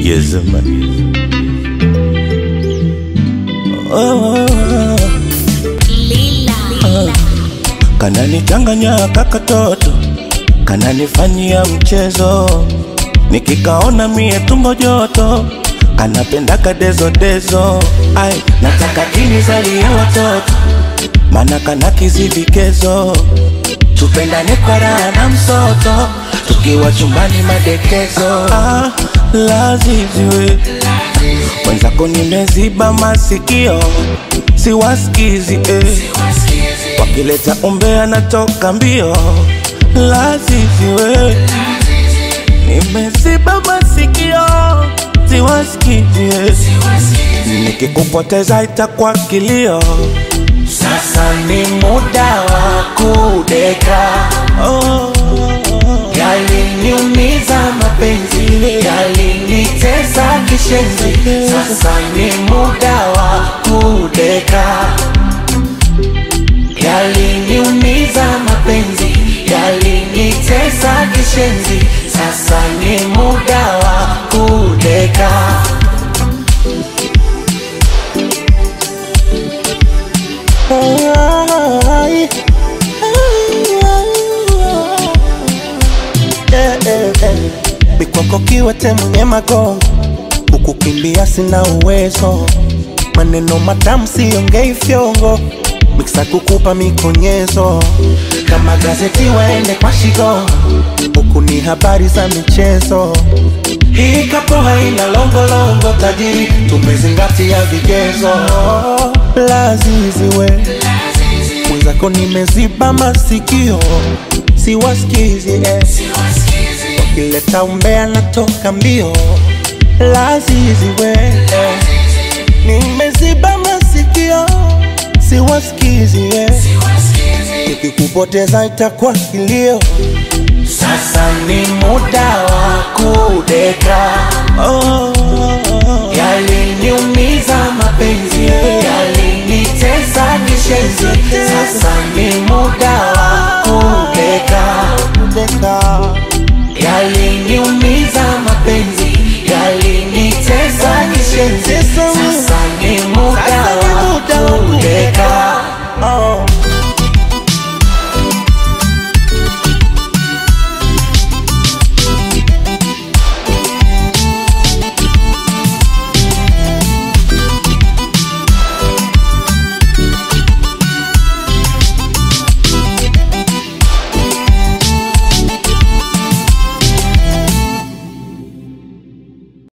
Yes, man. Kanani changanya kakatoto, kanani fanyia mchezo, nikikaona mie tumbo joto, kanapenda kadezo dezo. Ai, nataka kini zali ya watoto, mana kanakizi vikezo, tupendane kwa raha na msoto, tukiwa chumbani madekezo. Laziziwe wenzako nimeziba masikio, siwasikizi wakileta umbea natoka mbio. Laziziwe nimeziba masikio, siwasikizi nikikupoteza itakuwa kilio. Sasa ni muda wa kudeka. Yaliniumiza mapenzi, yalinitesa kishenzi. Sasa ni muda wa kudeka. Yaliniumiza mapenzi, yalinitesa kishenzi. Sasa ni muda wa kudeka. Bikwako kiwete mwenye magongo, kukukimbia sina uwezo, maneno matamu siongei fyongo, miksa kukupa mikonyezo, kama gazeti waende kwa shigo, huku ni habari za michezo. Hii kapo haina longolongo, tajiri tumezingatia vigezo. Laziziwe mwenzako nimeziba masikio, siwasikizi wakileta umbea natoka mbio. Laziziwe nimeziba masikio, siwasikizi nikikupoteza itakuwa kilio. Sasa ni muda wa kudeka. Yaliniumiza mapenzi, yalinitesa kishenzi. Sasa ni muda wa kudeka. Yaliniumiza